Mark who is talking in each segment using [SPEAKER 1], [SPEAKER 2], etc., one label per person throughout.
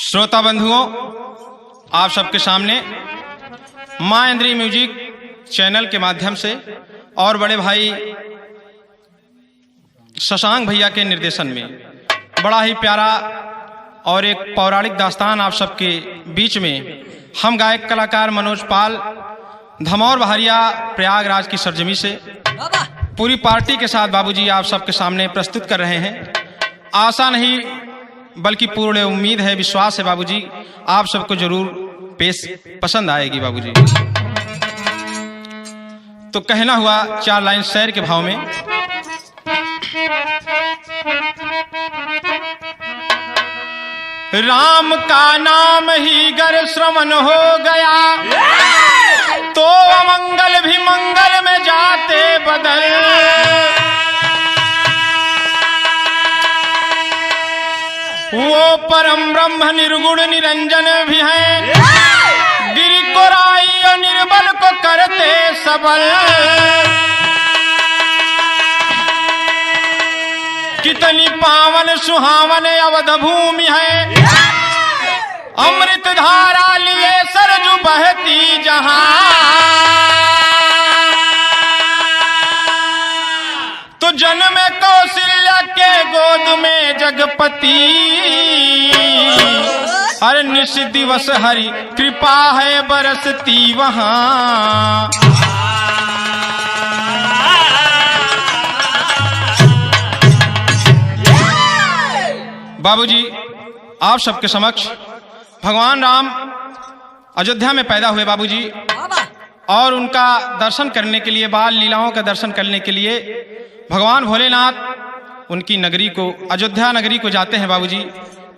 [SPEAKER 1] श्रोता बंधुओं, आप सबके सामने माँ इंद्री म्यूजिक चैनल के माध्यम से और बड़े भाई शशांक भैया के निर्देशन में बड़ा ही प्यारा और एक पौराणिक दास्तान आप सबके बीच में हम गायक कलाकार मनोज पाल धमौर बहरिया प्रयागराज की सरजमी से पूरी पार्टी के साथ बाबूजी आप सबके सामने प्रस्तुत कर रहे हैं। आशा नहीं बल्कि पूर्ण उम्मीद है, विश्वास है बाबूजी आप सबको जरूर पसंद आएगी बाबूजी। तो कहना हुआ 4 लाइन शेर के भाव में। राम का नाम ही गर श्रवण हो गया तो अमंगल भी मंगल में जाते बदल। वो परम ब्रह्म निर्गुण निरंजन भी हैं, गिरि को राई और निर्बल को करते सबल। कितनी पावन सुहावन अवध भूमि है, अमृत धारा लिए सरजू बहती जहां। तो जन्म कौशल्या के गोद में जगपति, हर निश दिवस हरि कृपा है बरसती वहां। बाबूजी आप सबके समक्ष भगवान राम अयोध्या में पैदा हुए बाबूजी, और उनका दर्शन करने के लिए, बाल लीलाओं का दर्शन करने के लिए भगवान भोलेनाथ उनकी नगरी को, अयोध्या नगरी को जाते हैं बाबूजी।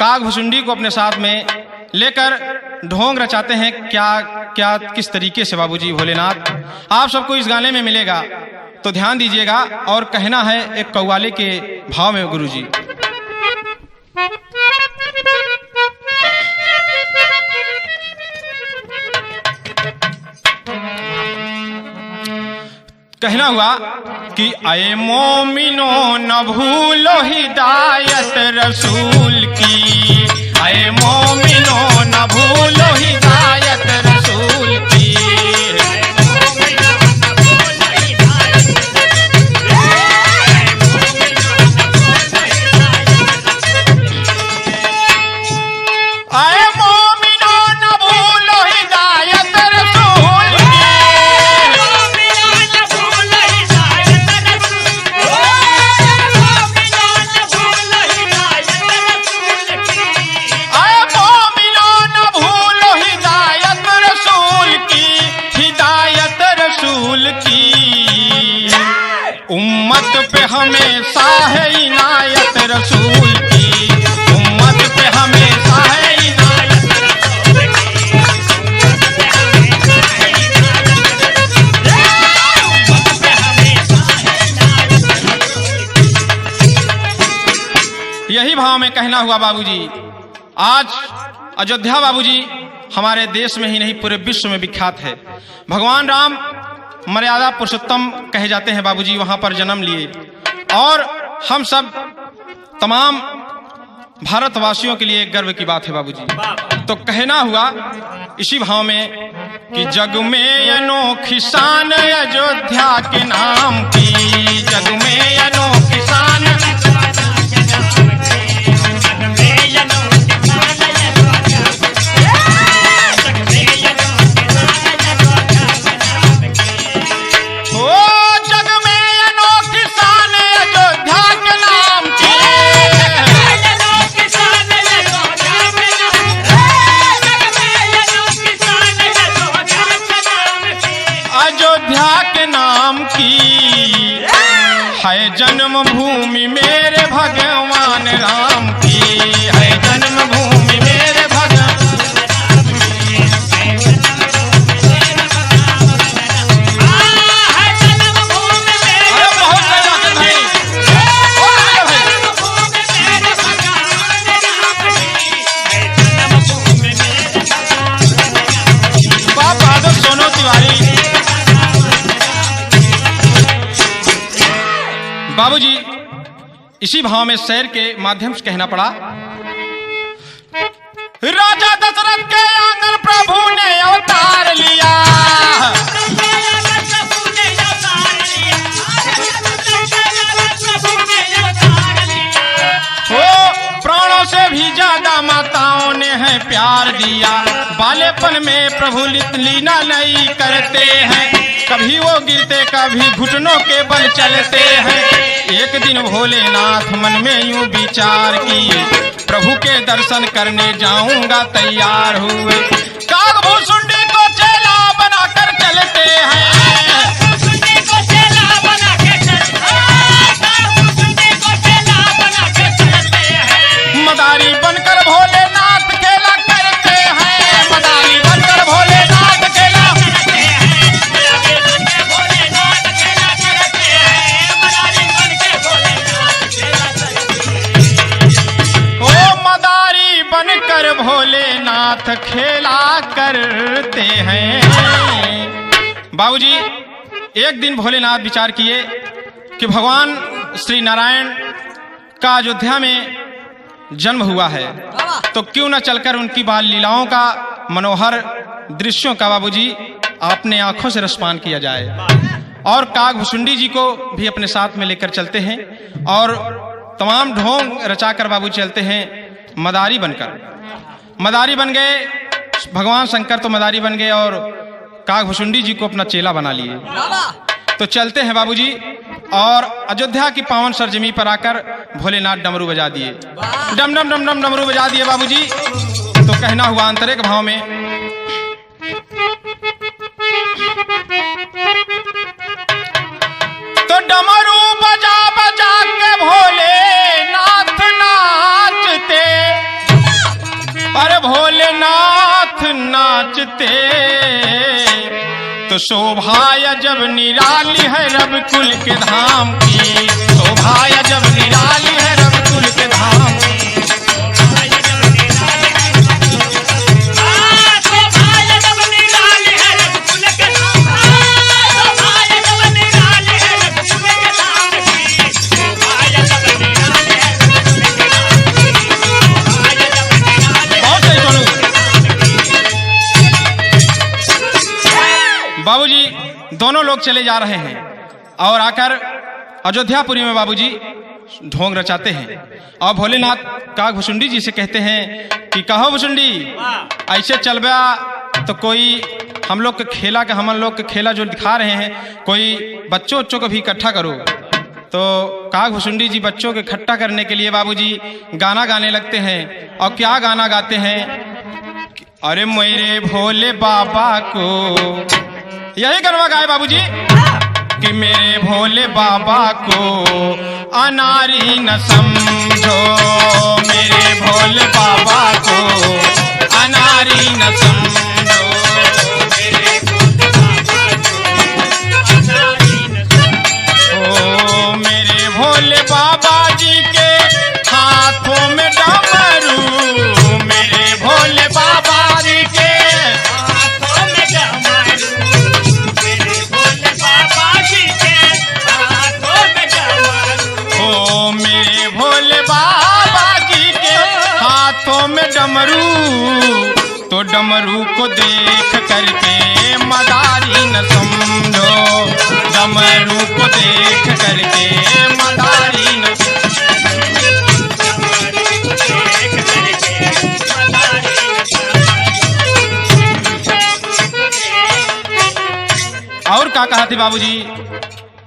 [SPEAKER 1] काग भुसुंडी को अपने साथ में लेकर ढोंग रचाते हैं। क्या किस तरीके से बाबूजी भोलेनाथ आप सबको इस गाने में मिलेगा, तो ध्यान दीजिएगा। और कहना है एक कव्वाले के भाव में गुरुजी। कहना हुआ कि आए मोमिनो न भूलो हिदायत रसूल की, आए मोमिनो न भूलो हिदायत रसूल की। उम्मत पे हमेशा है इनायत रसूल की, उम्मत पे हमेशा है इनायत रसूल की। उम्मत पे हमेशा है इनायत रसूल की। यही भाव में कहना हुआ बाबूजी। आज अयोध्या बाबूजी हमारे देश में ही नहीं पूरे विश्व में विख्यात है। भगवान राम मर्यादा पुरुषोत्तम कहे जाते हैं बाबूजी, वहां पर जन्म लिए। और हम सब तमाम भारतवासियों के लिए एक गर्व की बात है बाबूजी। तो कहना हुआ इसी भाव में कि जग में अनोखी शान अयोध्या के नाम की, जग में अनोखी शान। अयोध्या के नाम की है जन्मभूमि मेरे भगवान राम की, है जन्मभूमि मेरे भगवान। बाबा सोनो तिवारी बाबूजी इसी भाव में शेर के माध्यम से कहना पड़ा। राजा दशरथ के आंगन प्रभु ने अवतार लिया, ओ प्राणों से भी ज्यादा माताओं ने है प्यार दिया। बालेपन में प्रभु लीना नहीं करते हैं, कभी वो गिरते कभी घुटनों के बल चलते हैं। एक दिन भोलेनाथ मन में यूं विचार किए, प्रभु के दर्शन करने जाऊंगा तैयार हुए। कागभूषुंडी को चेला बनाकर चलते हैं, मदारी बनकर भोलेनाथ खेला करते हैं, मदारी बनकर भोलेनाथ खेला। बनकर भोलेनाथ खेला करते हैं। बाबूजी एक दिन भोलेनाथ विचार किए कि भगवान श्री नारायण का अयोध्या में जन्म हुआ है, तो क्यों न चलकर उनकी बाल लीलाओं का मनोहर दृश्यों का बाबूजी अपने आंखों से रसपान किया जाए। और कागभूषुंडी जी को भी अपने साथ में लेकर चलते हैं और तमाम ढोंग रचाकर बाबू चलते हैं मदारी बनकर। मदारी बन गए भगवान शंकर, तो मदारी बन गए और कागभूषुंडी जी को अपना चेला बना लिए। तो चलते हैं बाबूजी और अयोध्या की पावन सरजमी पर आकर भोलेनाथ डमरू बजा दिए, डम डम डम डम डमरू बजा दिए बाबूजी। तो कहना हुआ आंतरिक भाव में, तो डमरू बजा बजा के भोलेनाथ नाचते, अरे भोलेनाथ नाचते। तो शोभा जब निराली है रब कुल के धाम की, शोभा जब निराली है रब कुल के धाम की। बाबूजी दोनों लोग चले जा रहे हैं और आकर अयोध्यापुरी में बाबूजी ढोंग रचाते हैं और भोलेनाथ कागभूषुंडी जी से कहते हैं कि कहो भूषुंडी, ऐसे चल बया तो कोई हम लोग के खेला जो दिखा रहे हैं, कोई बच्चों को भी इकट्ठा करो। तो कागभूषुंडी जी बच्चों को इकट्ठा करने के लिए बाबूजी गाना गाने लगते हैं। और क्या गाना गाते हैं, अरे मेरे भोले बाबा को, यही गरबा गाए बाबूजी कि मेरे भोले बाबा को अनारी न समझो, मेरे भोले बाबा को अनारी न समझो, मेरे भोले बाबा को अनारी न समझो। मेरे भोले बाबा जी के हाथों में डमरू, मेरे भोले बाबा जी के डमरू, तो डमरू को देख करके न समझो, डमरू को देख करके मदारी न। और क्या कहा थी बाबूजी?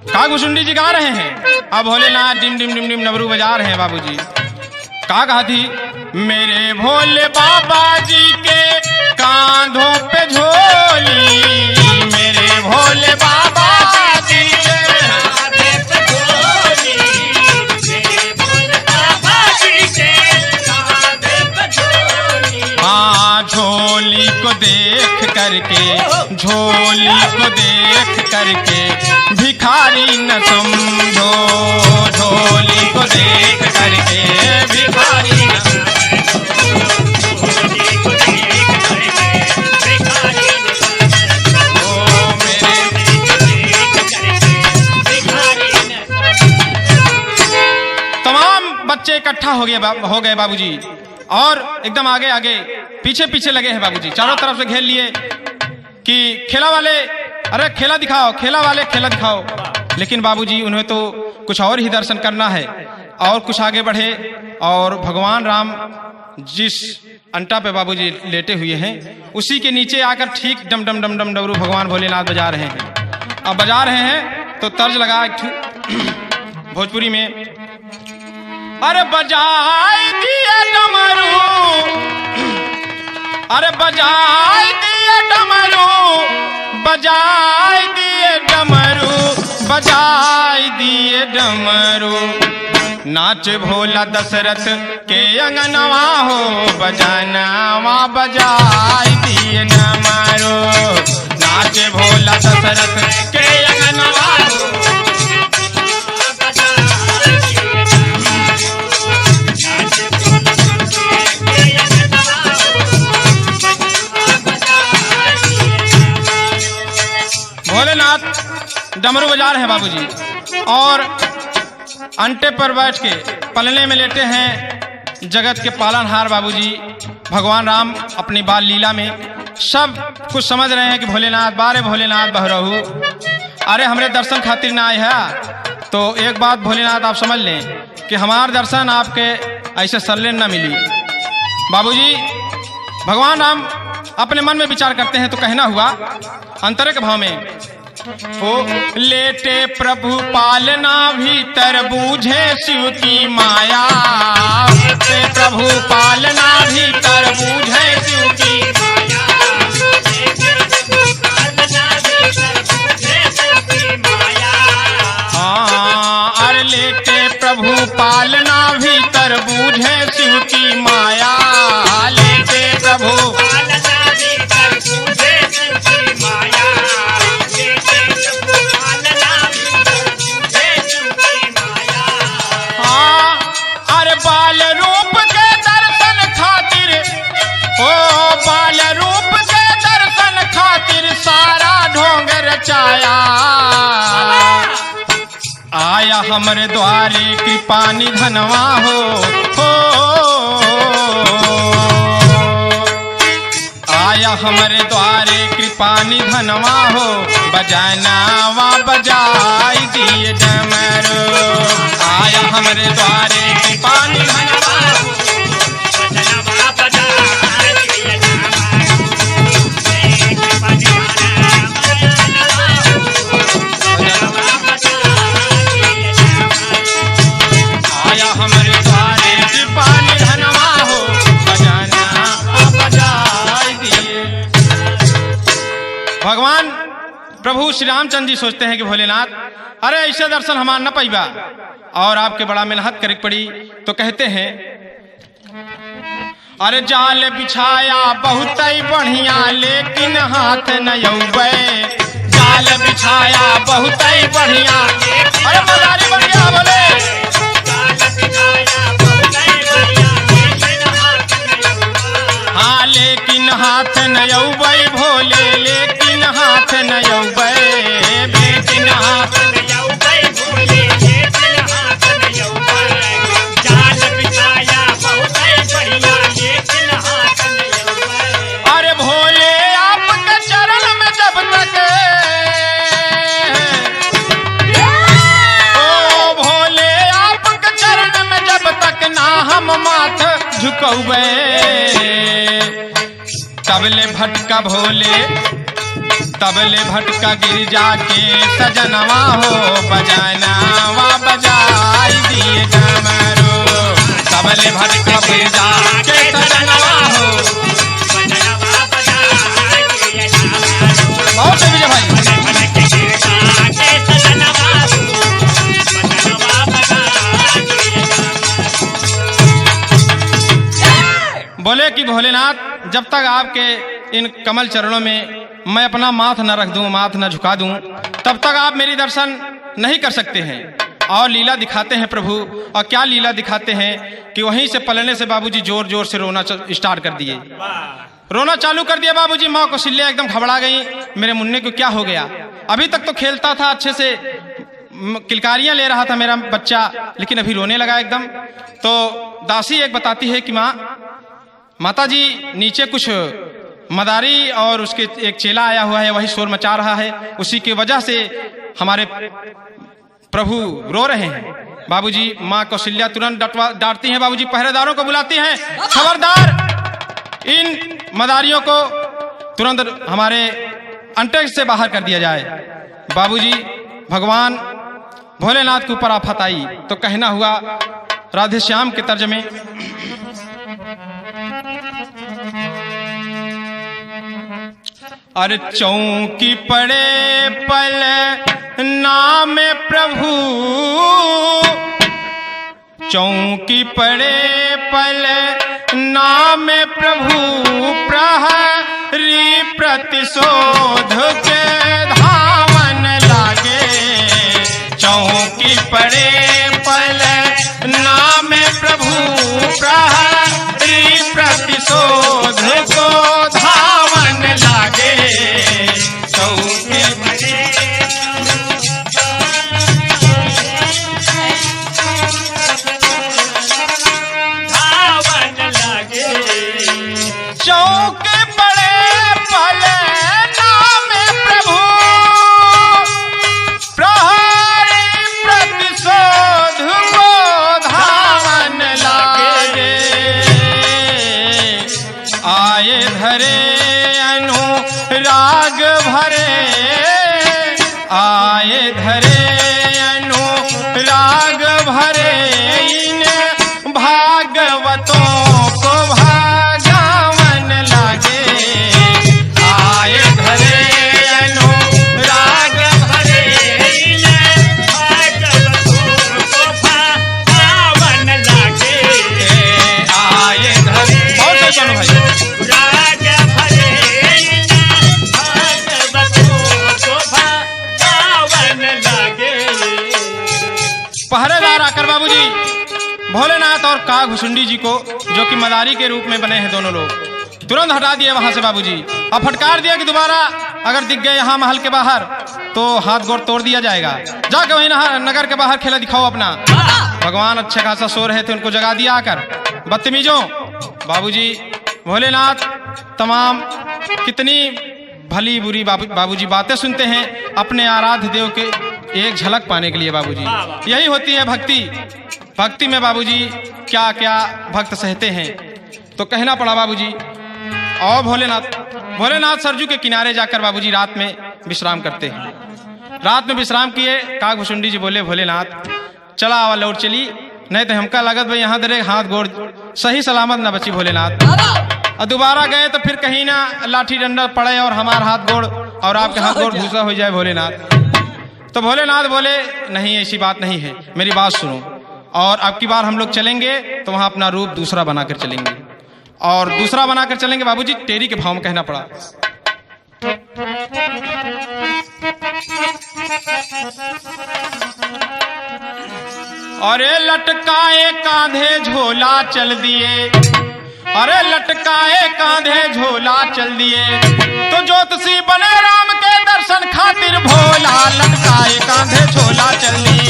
[SPEAKER 1] का गुसुंडी जी गा रहे हैं, अब भोलेनाथ डिम डिम डिम डिम डमरू बजा रहे हैं बाबूजी। का कहा थी? मेरे भोले बाबा जी के कांधों पे झोली, मेरे भोले बाबा जी के कांधे पे झोली, मेरे भोले बाबा जी के कांधे पे झोली। हाँ, झोली को देख करके, झोली को देख करके भिखारी न समझो, झोली को देख करके भिखारी न समझो, झोली को देख करके भिखारी न समझो, मेरे देख करके भिखारी न समझो। तमाम बच्चे इकट्ठा हो गए बाबूजी, और एकदम आगे आगे पीछे पीछे लगे हैं बाबूजी, चारों तरफ से घेर लिए कि खेला वाले, अरे खेला दिखाओ, खेला वाले खेला दिखाओ। लेकिन बाबूजी उन्हें तो कुछ और ही दर्शन करना है, और कुछ आगे बढ़े, और भगवान राम जिस अंटा पे बाबूजी लेटे हुए हैं उसी के नीचे आकर ठीक डम डम डम डम डमरू भगवान भोलेनाथ बजा रहे हैं। अब बजा रहे हैं तो तर्ज लगा भोजपुरी में, अरे बजाए दिए डमरू, अरे बजाए दिए डमरू, बजाए दिए डमरू, बजाए दिए डमरू, नाच भोला दशरथ के अंगनवा हो, बजानवा बजाए दिए डमरू, नाच भोला दशरथ के अंगनवा हो। भोलेनाथ डमरू बजा रहे हैं बाबूजी, और अंटे पर बैठ के पलने में लेटे हैं जगत के पालनहार बाबूजी भगवान राम अपनी बाल लीला में। सब कुछ समझ रहे हैं कि भोलेनाथ बारे भोलेनाथ बहरहू, अरे हमरे दर्शन खातिर ना आए है। तो एक बात भोलेनाथ आप समझ लें कि हमार दर्शन आपके ऐसे सरले ना मिली। बाबूजी भगवान राम अपने मन में विचार करते हैं, तो कहना हुआ अंतरे के भाव में, ओ लेटे प्रभु पालना भीतर बूझे शिव की माया, लेटे प्रभु पालना भीतर बूझे शिव की माया, हाँ, अरे लेटे प्रभु पालना भीतर बूझे शिव की माया, लेटे प्रभु बाल रूप के दर्शन खातिर, ओ बाल रूप के दर्शन खातिर सारा ढोंग रचाया, आया हमरे द्वारे कृपा निधनवा हो, आया हमरे द्वारे कृपा निधनवा हो, बजानावा बजाई दिए डमरू, आया हमरे द्वारे कृपा निधनवा हो, बजानावा बजाई दिए डमरू, कृपा निधनवा बजाई दिए डमरू, आया हमरे द्वारे कृपा निधनवा हो, बजानावा बजाई दिए। भगवान प्रभु श्री रामचंद्र जी सोचते हैं कि भोलेनाथ, अरे ऐसे दर्शन हमार न पैबा, और आपके बड़ा मेहनत करे पड़ी। तो कहते हैं, अरे जाल बिछाया बहुत ही बढ़िया लेकिन हाथ न यौबे, जाल बिछाया बहुत ही बढ़िया, अरे मदारी बन गया बोले, हाँ लेकिन हाथ न यौबे भोले, लेकिन हाथ न यौबे, लेकिन हाथ न यौबे भोले, लेकिन हाथ न यौबे, जाल बिछाया बहुत ही बढ़िया लेकिन हाथ न यौबे। अरे भोले आपके चरण में जब तक गौबे तबले भटका भोले तबले भटका गिरजा के सजनवा हो बजानावा बजाई दिए डमरू तबले भटका गिरजा के सजनवा हो बहुत है विजय भाई। बोले कि भोलेनाथ जब तक आपके इन कमल चरणों में मैं अपना माथ न रख दूं, माथ न झुका दूं, तब तक आप मेरी दर्शन नहीं कर सकते हैं। और लीला दिखाते हैं प्रभु, और क्या लीला दिखाते हैं कि वहीं से पलने से बाबूजी जोर जोर से रोना स्टार्ट कर दिए, रोना चालू कर दिया बाबूजी। माँ कौशल्या एकदम घबरा गई, मेरे मुन्ने को क्या हो गया। अभी तक तो खेलता था अच्छे से, किलकारियां ले रहा था मेरा बच्चा, लेकिन अभी रोने लगा एकदम। तो दासी एक बताती है कि माता जी नीचे कुछ मदारी और उसके एक चेला आया हुआ है, वही शोर मचा रहा है, उसी की वजह से हमारे प्रभु रो रहे हैं। बाबूजी माँ कौशल्या तुरंत डांटती हैं, बाबूजी पहरेदारों को बुलाती हैं, खबरदार इन मदारियों को तुरंत हमारे अंटेक्स से बाहर कर दिया जाए। बाबूजी भगवान भोलेनाथ के ऊपर आफत आई तो कहना हुआ राधे श्याम के तर्जमे, अरे चौकी पड़े पल नाम प्रभु, चौकी पड़े पल नाम प्रभु, प्रहरी प्रतिशोध के धावन लागे। चौकी पड़े पल नाम प्रभु, प्रहरी प्रतिशोध को धावन लागे। चौकी पड़े धावन लागे, चौकी पड़े पल नाम प्रभु, प्रहरी प्रतिशोध को धावन लागे। आए धरे अनुराग भरे, आए धरे अनुराग भरे, इन भागवतों को भागवन लागे। आए धरे अनुराग भरे, इन भागवतों को भागवन लागे। आए धरे बहुत सही सुनो भाई, पहरेदार आकर बाबूजी भोलेनाथ और काघुसुंडी जी को, जो कि मदारी के रूप में बने हैं दोनों लोग, तुरंत हटा दिए वहां से बाबूजी, और फटकार दिया कि दोबारा अगर दिख गए यहाँ महल के बाहर तो हाथ गोड़ तोड़ दिया जाएगा। जाके वहीं नगर के बाहर खेला दिखाओ अपना। भगवान अच्छे खासा सो रहे थे, उनको जगा दिया आकर। बदतमीजों, बाबूजी भोलेनाथ तमाम कितनी भली बुरी बाबूजी बातें सुनते हैं अपने आराध्य देव के एक झलक पाने के लिए। बाबूजी यही होती है भक्ति। भक्ति में बाबूजी क्या क्या भक्त सहते हैं, तो कहना पड़ा बाबूजी। और भोलेनाथ सरजू के किनारे जाकर बाबूजी रात में विश्राम करते हैं। रात में विश्राम किए, काघुसुंडी जी बोले भोलेनाथ चला आवा लौट चली, नहीं तो हमका लागत भाई यहाँ दरे हाथ गोड़ सही सलामत न बची भोलेनाथ। और दोबारा गए तो फिर कहीं ना लाठी डंडा पड़े और हमारा हाथ गोड़ और आपके हाथ गोड़ भूसा हो जाए भोलेनाथ। तो भोलेनाथ बोले नहीं, ऐसी बात नहीं है, मेरी बात सुनो, और अब की बार हम लोग चलेंगे तो वहां अपना रूप दूसरा बनाकर चलेंगे। और दूसरा बनाकर चलेंगे बाबूजी, टेरी के भाव में कहना पड़ा। अरे लटकाए कांधे झोला चल दिए, अरे लटकाए कांधे झोला चल दिए, तो ज्योतिषी बने राम के दर्शन खातिर भोला। लटकाए कांधे झोला चल दिए,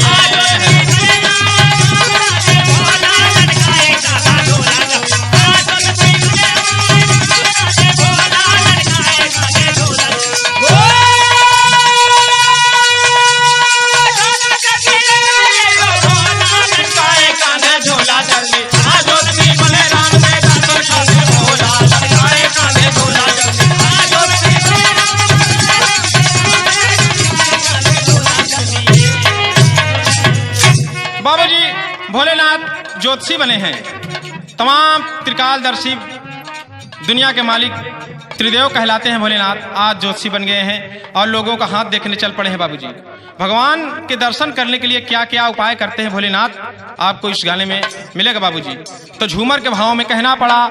[SPEAKER 1] झोला चल दिए, ज्योतिषी बने राम के दर्शन भोलेनाथ ज्योतिषी बने हैं। तमाम त्रिकालदर्शी दुनिया के मालिक त्रिदेव कहलाते हैं भोलेनाथ, आज ज्योतिषी बन गए हैं और लोगों का हाथ देखने चल पड़े हैं बाबूजी। भगवान के दर्शन करने के लिए क्या क्या उपाय करते हैं भोलेनाथ, आपको इस गाने में मिलेगा बाबूजी। तो झूमर के भाव में कहना पड़ा,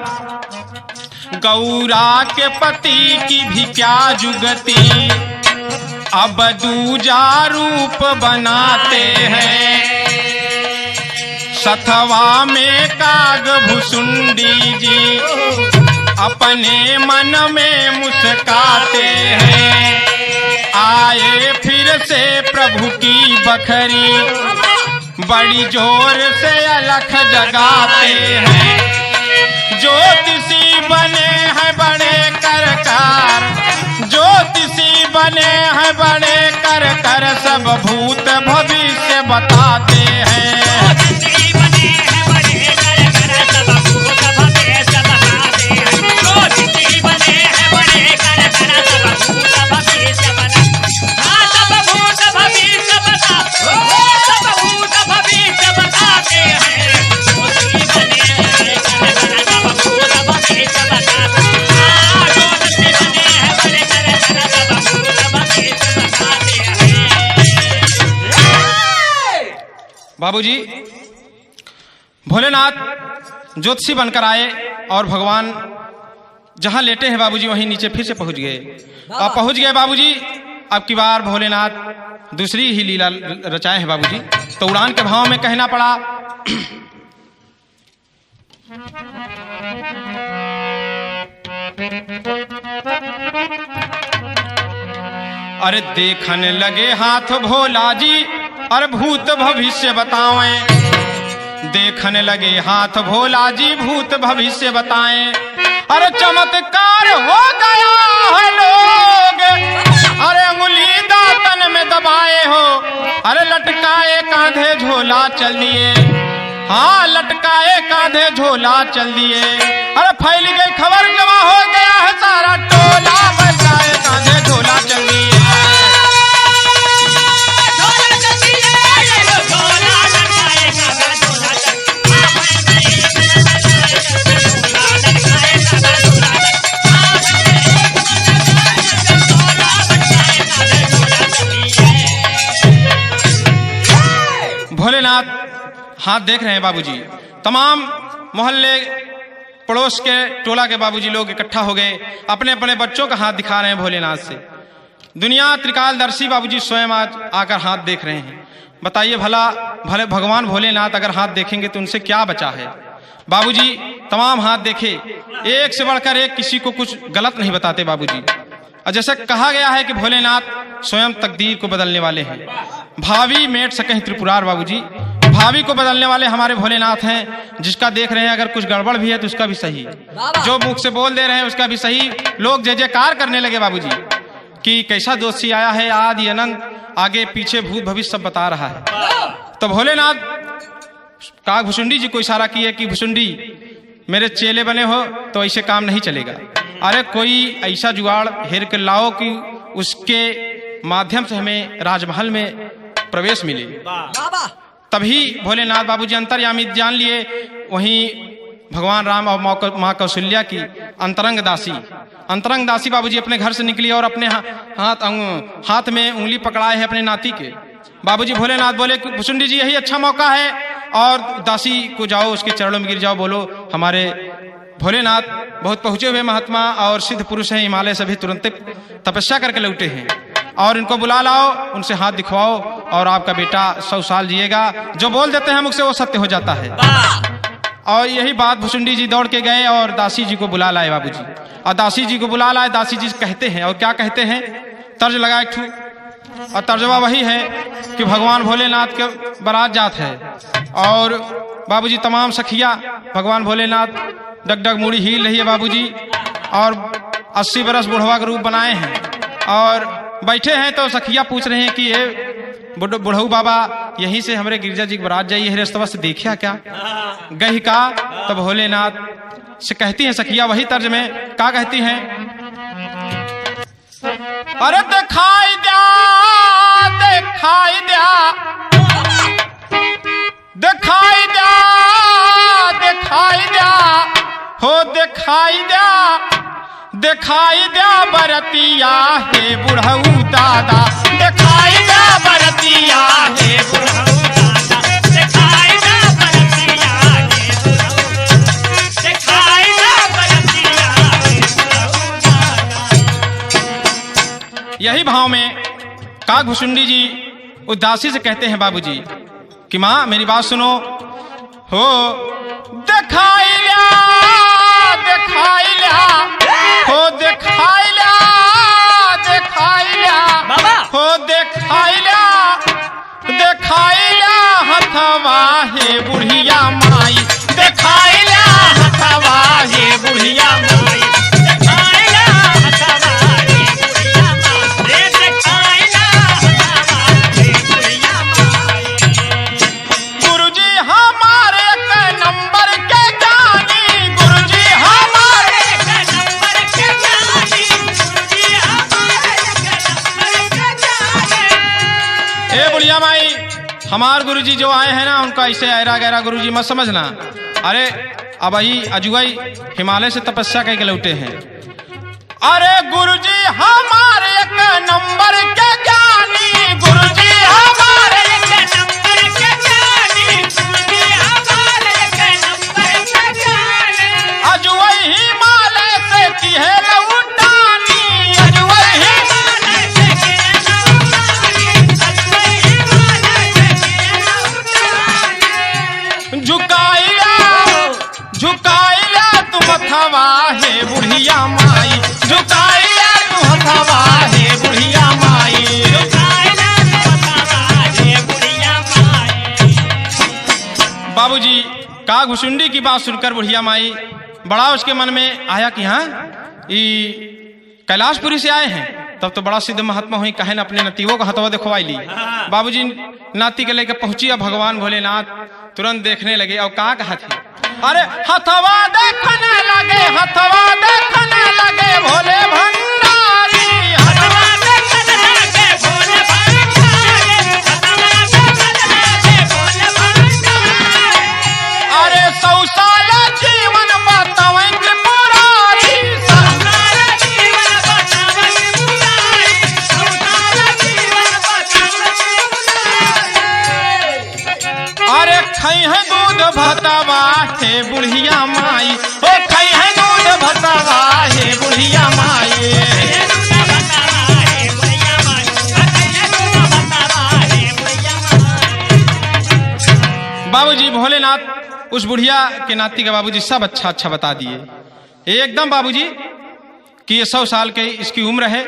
[SPEAKER 1] गौरा के पति की भी क्या जुगती, अब दूजा रूप बनाते हैं, सथवा में काग भुसुंडी जी अपने मन में मुस्काते हैं, आए फिर से प्रभु की बखरी, बड़ी जोर से अलख जगाते हैं, ज्योतिषी बने हैं बड़े करकार, ज्योतिषी बने हैं बड़े कर सब भूत भविष्य बताते हैं। बाबूजी भोलेनाथ ज्योतिषी बनकर आए और भगवान जहां लेटे हैं बाबूजी वहीं नीचे फिर से पहुंच गए और पहुंच गए बाबूजी। अब की बार भोलेनाथ दूसरी ही लीला रचाए हैं बाबूजी। तो उड़ान के भाव में कहना पड़ा, अरे देखने लगे हाथ भोला जी और भूत भविष्य बताएं, देखने लगे हाथ भोला जी भूत भविष्य बताएं, अरे चमत्कार हो गया है लोग, अरे अंगुली दातन में दबाए हो, अरे लटकाए कांधे झोला चल दिए, हाँ लटकाए कांधे झोला चल दिए, अरे फैल गई खबर जमा हो गया है सारा टोला, लटकाए कांधे झोला चल दिए। भोलेनाथ हाथ देख रहे हैं बाबूजी। तमाम मोहल्ले पड़ोस के टोला के बाबूजी लोग इकट्ठा हो गए, अपने अपने बच्चों का हाथ दिखा रहे हैं भोलेनाथ से। दुनिया त्रिकालदर्शी बाबूजी स्वयं आज आकर हाथ देख रहे हैं। बताइए भला भले भगवान भोलेनाथ अगर हाथ देखेंगे तो उनसे क्या बचा है। बाबूजी तमाम हाथ देखे, एक से बढ़कर एक, किसी को कुछ गलत नहीं बताते बाबूजी। और जैसे कहा गया है कि भोलेनाथ स्वयं तकदीर को बदलने वाले हैं, भावी मेट सके त्रिपुरार बाबूजी, भावी को बदलने वाले हमारे भोलेनाथ हैं। जिसका देख रहे हैं अगर कुछ गड़बड़ भी है तो उसका भी सही, जो मुख से बोल दे रहे हैं उसका भी सही। लोग जय जयकार करने लगे बाबूजी कि कैसा दोषी आया है, आदि अनंत आगे पीछे भूत भविष्य सब बता रहा है। तो भोलेनाथ काग भुसुंडी जी को इशारा किए कि भुसुंडी मेरे चेले बने हो तो ऐसे काम नहीं चलेगा, अरे कोई ऐसा जुगाड़ हेर कर लाओ कि उसके माध्यम से हमें राजमहल में प्रवेश मिले। तभी भोलेनाथ बाबूजी अंतर्यामी जान लिए। वहीं भगवान राम और माँ कौशल्या की अंतरंग दासी बाबूजी अपने घर से निकली और अपने हाथ में उंगली पकड़ाए है अपने नाती के। बाबूजी भोलेनाथ बोले कि भुसुंडी जी यही अच्छा मौका है और दासी को जाओ उसके चरणों में गिर जाओ, बोलो हमारे भोलेनाथ बहुत पहुंचे हुए महात्मा और सिद्ध पुरुष हैं, हिमालय से भी तुरंत तपस्या करके लौटे हैं और इनको बुला लाओ, उनसे हाथ दिखवाओ और आपका बेटा 100 साल जिएगा। जो बोल देते हैं मुझसे वो सत्य हो जाता है। और यही बात भुसुंडी जी दौड़ के गए और दासी जी को बुला लाए बाबूजी। और दासी जी को बुला लाए, दासी जी कहते हैं और क्या कहते हैं, तर्ज लगाए ठू, और तर्जवा वही है कि भगवान भोलेनाथ के बारात जात है और बाबूजी तमाम सखिया भगवान भोलेनाथ डगडग मुड़ी हिल रही है बाबूजी और 80 बरस बुढ़वा का रूप बनाए हैं और बैठे हैं। तो सखिया पूछ रहे हैं कि ये बुढ़ऊ बाबा यहीं से हमारे गिरजा जी की बारात जाइए, रेस्तवा से देखिया क्या गही का। तब भोलेनाथ से कहती हैं सखिया वही तर्ज में, क्या कहती हैं, अरे दिखाई दिया दिखाई दे, दिखाई दे, हो दिखाई दे, दिखाई दे बरतिया हे बुढ़ऊ दादा, दिखाई दे बरतिया हे बुढ़ऊ दादा, दिखाई दे बरतिया हे बुढ़ऊ, दिखाई दे बरतिया हे बुढ़ऊ दादा। यही भाव में काग भुसुंडी जी उदासी से कहते हैं बाबूजी कि माँ मेरी बात सुनो, हो दिखाई लिया, दिखाई लिया, हो दिखाई लिया, दिखाई लिया, हो दिखाई लिया, दिखाई लिया हथवा हे बुढ़िया माई, दिखाई लिया हथवा हे बुढ़िया माई, दिखाई लिया हथवा हे बुढ़िया माई, दिखाई लिया हथवा हे बुढ़िया माई। गुरुजी हमारे एक नंबर के ज्ञानी, गुरुजी हमारे एक नंबर के ज्ञानी, गुरुजी हमारे एक नंबर के ज्ञानी। ए बुढ़िया माई, हमार गुरुजी जो आए हैं ना उनका ऐसे ऐरा गैरा गुरुजी मत समझना। अरे अब ही अजुआई हिमालय से तपस्या करके लौटे हैं। अरे गुरुजी हमारे एक नंबर के ज्ञानी, गुरुजी हमारे एक नंबर के ज्ञानी, गुरुजी हमारे एक नंबर के ज्ञानी। अजुआई हिमालय से की है लौटानी, अजुआई हिमालय से की है लौटानी, अजुआई हिमालय से की है लौटानी। झुकाइला, झुकाइला तुम हथवा हे बुढ़िया माई, झुकाइला तू हथवा हे बुढ़िया माई, झुकाइला तू हथवा हे बुढ़िया माई। बाबूजी काग भुसुंडी की बात सुनकर बुढ़िया माई बड़ा उसके मन में आया कि हाँ ये कैलाशपुरी से आए हैं, तब तो बड़ा सिद्ध महात्मा हुई, कहे न अपने नतीवों को हथवा दिखवाई ली। बाबूजी नाती के लेकर पहुंची, अब भगवान भोलेनाथ तुरंत देखने लगे और कहा कहा थी, अरे हथवा देखने लगे, हथवा देखने लगे भोले भंडारी, हथवा देखने लगे भोले भंडारी, हथवा देखने लगे भोले भंडारी। अरे 100 साल जीवन बतावें त्रिपुरारी, 100 साल जीवन बतावें त्रिपुरारी, 100 साल जीवन बतावें त्रिपुरारी। अरे खई है दूध भतवा हे बुढ़िया माई, ओ खई है दूध भतवा हे बुढ़िया माई, बाबूजी भोलेनाथ उस बुढ़िया के नाती के बाबूजी सब अच्छा अच्छा बता दिए एकदम बाबूजी कि ये 100 साल के इसकी उम्र है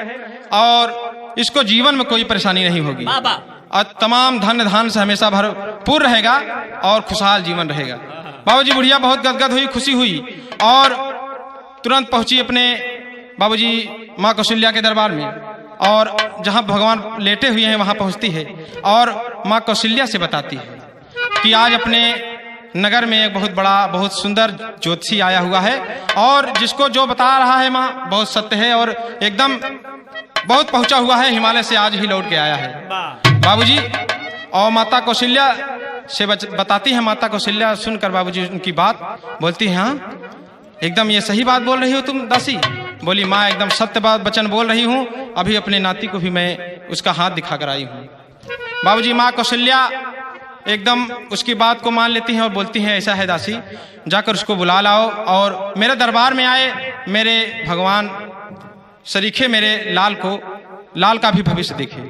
[SPEAKER 1] और इसको जीवन में कोई परेशानी नहीं होगी और तमाम धन धान से हमेशा भरपूर रहेगा और खुशहाल जीवन रहेगा। बाबूजी बुढ़िया बहुत गदगद हुई, खुशी हुई और तुरंत पहुंची अपने बाबूजी माँ कौशल्या के दरबार में और जहां भगवान लेटे हुए हैं वहां पहुंचती है और माँ कौशल्या से बताती है कि आज अपने नगर में एक बहुत बड़ा बहुत सुंदर ज्योतिषी आया हुआ है और जिसको जो बता रहा है माँ बहुत सत्य है और एकदम बहुत पहुंचा हुआ है, हिमालय से आज ही लौट के आया है बाबूजी। और माता कौशल्या से बताती है, माता कौशल्या सुनकर बाबूजी उनकी बात बोलती है, हाँ एकदम ये सही बात बोल रही हो तुम दासी। बोली माँ एकदम सत्य बात वचन बोल रही हूँ, अभी अपने नाती को भी मैं उसका हाथ दिखा कर आई हूँ। बाबूजी माँ कौशल्या एकदम उसकी बात को मान लेती हैं और बोलती हैं ऐसा है दासी जाकर उसको बुला लाओ और मेरे दरबार में आए, मेरे भगवान सरीखे मेरे लाल का भी भविष्य देखे।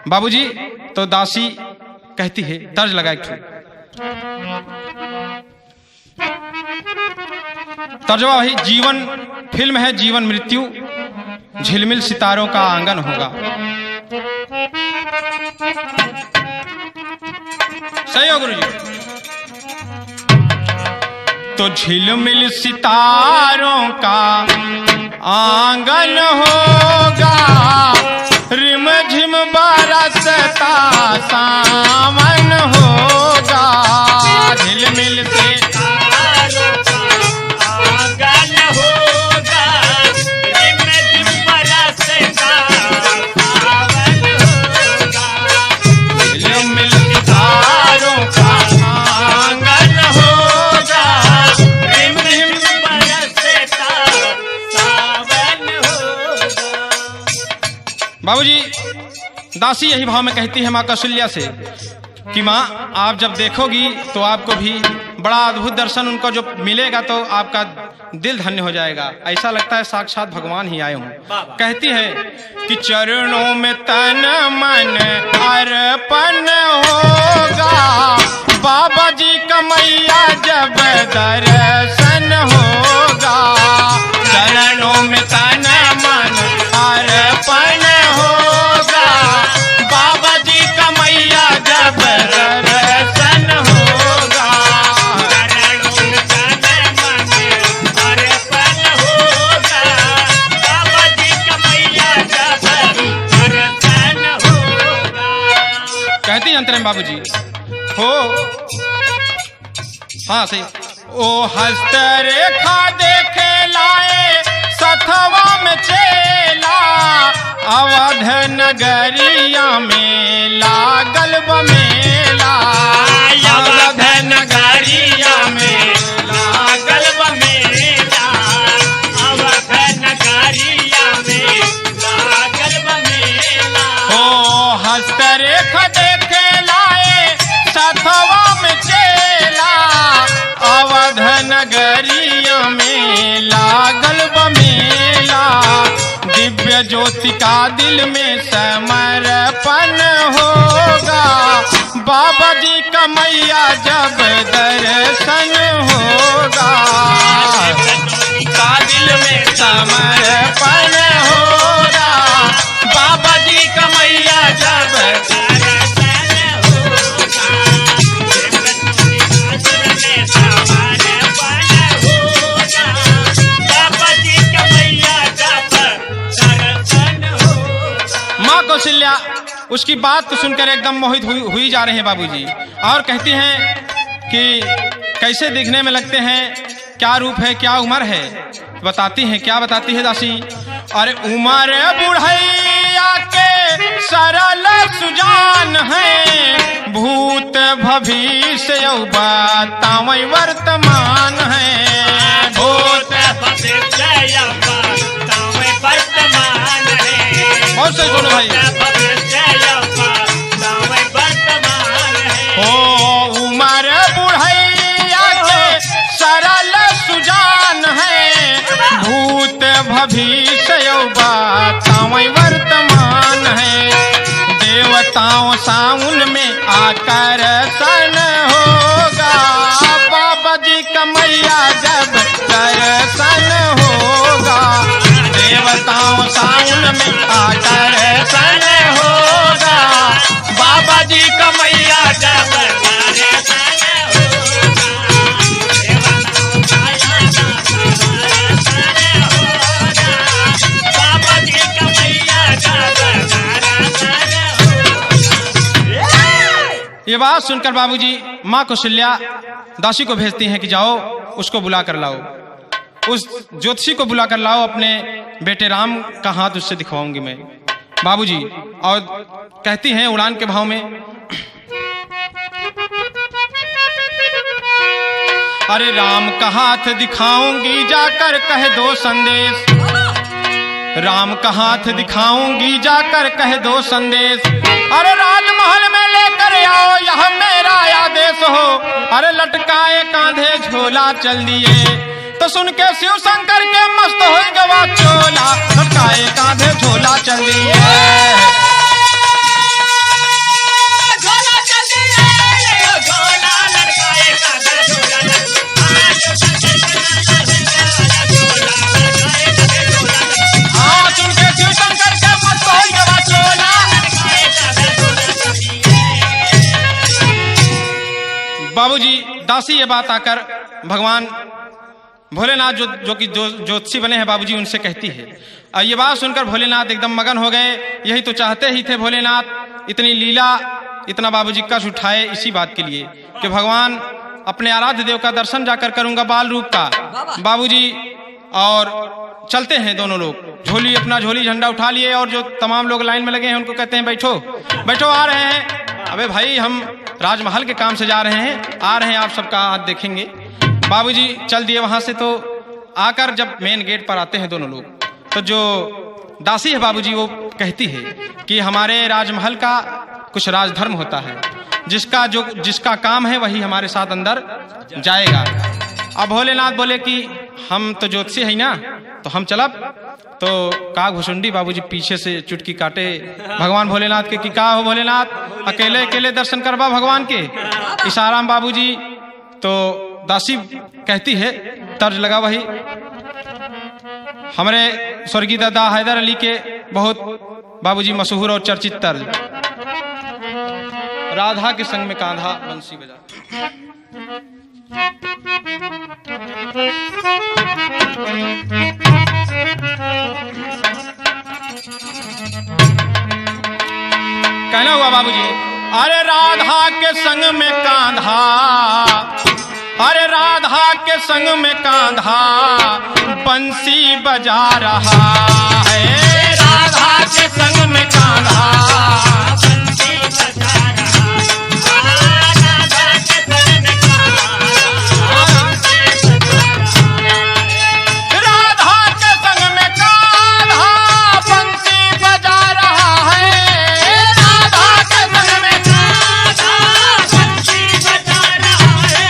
[SPEAKER 1] बाबूजी तो दासी कहती है, तर्ज लगा एक तर्जवा वही जीवन फिल्म है, जीवन मृत्यु झिलमिल सितारों का आंगन होगा। सही हो गुरुजी। तो झिलमिल सितारों का आंगन होगा, रिम झिम बरसता सावन होगा। झिलमिल सितारों का आंगन होगा, रिम झिम बरसता सावन होगा। झिलमिल सितारों का दासी यही भाव में कहती है माँ कौशल्या से कि माँ आप जब देखोगी तो आपको भी बड़ा अद्भुत दर्शन उनको जो मिलेगा तो आपका दिल धन्य हो जाएगा, ऐसा लगता है साक्षात भगवान ही आए हों। कहती है कि चरणों में तन मन अर्पण होगा, बाबा जी का मैया जब दर्शन होगा। चरणों में तन मन अर्पण होगा, बाबा जी का मैया जब दर्शन होगा।
[SPEAKER 2] चरणों में तन मन अर्पण होगा, बाबा जी का मैया जब दर्शन होगा।
[SPEAKER 1] कहती अंतरम बाबू जी हो, हाँ सही। ओ हस्तरेखा देखे लाए सथवा में चेला, अवध नगरिया में लागल बमेला। अवध नगरिया में
[SPEAKER 2] लागल बमेला, अवध नगरिया में लागल बमेला।
[SPEAKER 1] ओ हस्तरेखा देखे लाए सथवा में चेला, अवध नगरिया में लागल बमेला। दिव्य ज्योति का दिल में समर्पण होगा, बाबा जी का मैया जब दर्शन होगा। का दिल में समर्पण होगा, बाबा जी का मैया जब कौशल्या उसकी बात को सुनकर एकदम मोहित हुई जा रहे हैं बाबूजी, और कहती हैं कि कैसे दिखने में लगते हैं, क्या रूप है, क्या उम्र है। बताती हैं, क्या बताती है दासी। अरे उम्र बुढ़ैया के सरल सुजान है, भूत भविष्य बतावै वर्तमान है। भूत
[SPEAKER 2] भविष्य बतावै वर्तमान है।
[SPEAKER 1] और सही बोलो भाई। ओ उमर बुढ़ैया के सरल सुजान है, भूत भविष्य बतावै वर्तमान है। देवताओं साउन में आकर्षण होगा, बाबा जी का मैया जब दर्शन होगा। देवताओं साउन में आकर्षण होगा, बाबा जी का मैया जब दर्शन होगा।
[SPEAKER 2] बाबा जी का मैया जब दर्शन होगा।
[SPEAKER 1] ये बात सुनकर बाबूजी माँ कौशल्या दासी को भेजती हैं कि जाओ उसको बुला कर लाओ, उस ज्योतिषी को बुला कर लाओ, अपने बेटे राम का हाथ उससे दिखवाऊंगी मैं बाबूजी। और कहती हैं उड़ान के भाव में, अरे राम का हाथ दिखाऊंगी जाकर कह दो संदेश, राम का हाथ दिखाऊंगी जाकर कह दो संदेश। अरे राजमहल में लेकर आओ यह मेरा आदेश हो, अरे लटकाए कांधे झोला चल दिए, तो सुन के शिव शंकर के मस्त हो गवा चोला, लटकाए कांधे झोला चल दिए। बाबूजी दासी ये बात आकर भगवान भोलेनाथ जो कि ज्योतिषी बने हैं बाबूजी उनसे कहती है। और ये बात सुनकर भोलेनाथ एकदम मगन हो गए, यही तो चाहते ही थे भोलेनाथ, इतनी लीला इतना बाबूजी कष्ट उठाए इसी बात के लिए कि भगवान अपने आराध्य देव का दर्शन जाकर करूंगा बाल रूप का बाबूजी। और चलते हैं दोनों लोग, झोली अपना झोली झंडा उठा लिए, और जो तमाम लोग लाइन में लगे हैं उनको कहते हैं बैठो बैठो, आ रहे हैं। अबे भाई हम राजमहल के काम से जा रहे हैं, आ रहे हैं, आप सबका हाथ देखेंगे। बाबूजी चल दिए वहां से। तो आकर जब मेन गेट पर आते हैं दोनों लोग, तो जो दासी है बाबूजी वो कहती है कि हमारे राजमहल का कुछ राजधर्म होता है, जिसका काम है वही हमारे साथ अंदर जाएगा। अब भोलेनाथ बोले कि हम तो ज्योतिषी है ना, तो हम चलब। तो काग भुसुंडी बाबूजी पीछे से चुटकी काटे भगवान भोलेनाथ के कि का हो भोलेनाथ, अकेले अकेले दर्शन करवा भगवान के। इशारा में बाबूजी तो दासी कहती है, तर्ज लगा वही हमारे स्वर्गीय दादा हैदर अली के बहुत बाबूजी मशहूर और चर्चित तर्ज, राधा के संग में कांधा बंसी बजा। कहना हुआ बाबूजी, अरे राधा के संग में कांधा, अरे राधा के संग में कांधा बंसी बजा रहा है, राधा के संग में कांधा
[SPEAKER 2] बंसी बजा रहा, राधा के संग में कांधा बंसी बजा रहा,
[SPEAKER 1] राधा के संग में कान्हा बंसी बजा रहा है, राधा के संग में
[SPEAKER 2] कान्हा बंसी बजा रहा है,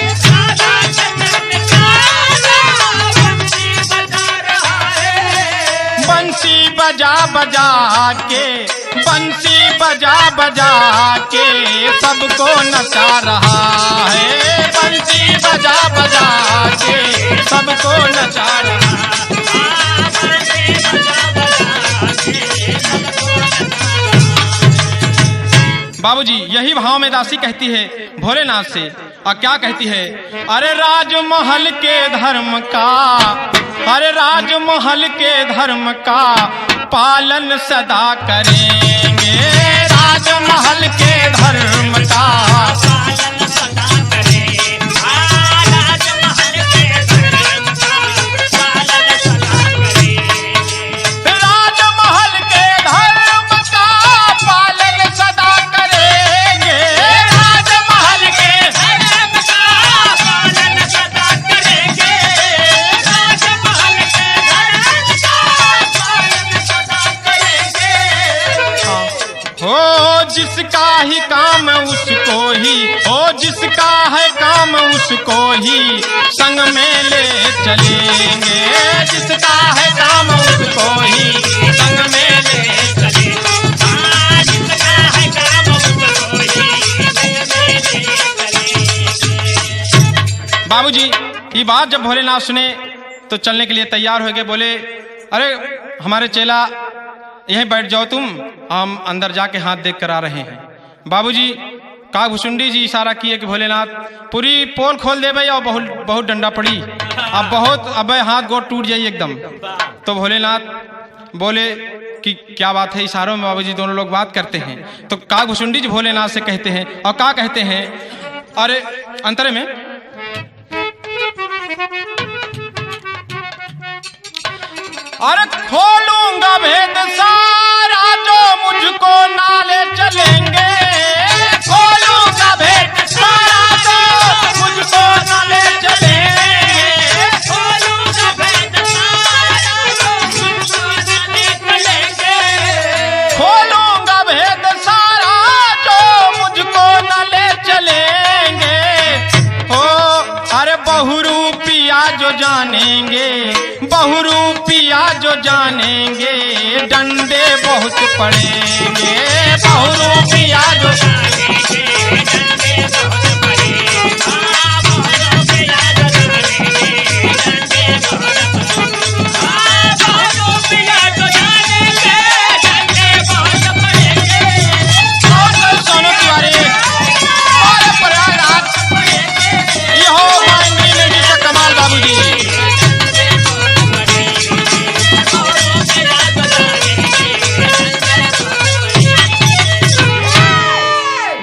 [SPEAKER 2] राधा के संग में कान्हा बंसी बजा रहा है।
[SPEAKER 1] बंसी बजा बजा के, बंसी बजा बजा के सबको नचा रहा है, बंसी बजा बजा के सबको नचा रहा है। बाबूजी यही भाव में दासी कहती है भोलेनाथ से, और क्या कहती है, अरे राजमहल के धर्म का, अरे राजमहल के धर्म का पालन सदा करेंगे, राजमहल के धर्म का
[SPEAKER 2] पालन सदा करे, राजमहल के धर्म का पालन सदा करे,
[SPEAKER 1] राजमहल के धर्म का पालन सदा करेंगे, राजमहल के
[SPEAKER 2] धर्म का पालन सदा करेंगे, राजमहल के धर्म का पालन सदा करेंगे।
[SPEAKER 1] हो जिसका ही काम उसको ही, हो जिसका है काम उसको ही संग में ले चलेंगे, जिसका है काम उसको ही संग में ले
[SPEAKER 2] चले, जिसका है काम उसको ही संग में ले चले।
[SPEAKER 1] बाबूजी ये बात जब भोलेनाथ सुने तो चलने के लिए तैयार हो गए। बोले, अरे हमारे चेला यहीं बैठ जाओ तुम, हम अंदर जाके हाथ देख कर आ रहे हैं। बाबूजी काग भुसुंडी जी इशारा किए कि भोलेनाथ पूरी पोल खोल दे भाई, और बहुत बहुत डंडा पड़ी, अब बहुत, अब हाथ गोड़ टूट जाइए एकदम। तो भोलेनाथ बोले कि क्या बात है, इशारों में बाबूजी दोनों लोग बात करते हैं। तो काग भुसुंडी जी भोलेनाथ से कहते हैं, और क्या कहते हैं, अरे अंतरे में अरे खोलूंगा भेद सारा जो मुझको नाले चलेंगे, खोलूंगा भेद सारा जो मुझको नाले चलेंगे,
[SPEAKER 2] खोलूंगा भेद सारा जो मुझको नाले चलेंगे,
[SPEAKER 1] खोलूंगा भेद सारा जो मुझको नाले चलेंगे। हो अरे बहुरूपिया जो जानेंगे, बहुरूपिया जो जानेंगे डंडे बहुत पड़ेंगे, बहुरूपिया जो
[SPEAKER 2] जानेंगे डंडे बहुत पड़ेंगे, बहुरूपिया जो जानेंगे डंडे बहुत पड़ेंगे, बहुरूपिया जो जानेंगे डंडे बहुत पड़ेंगे।
[SPEAKER 1] सोनू तिवारी और प्रयागराज ये हो माइंडी लेडी का कमाल बाबूजी।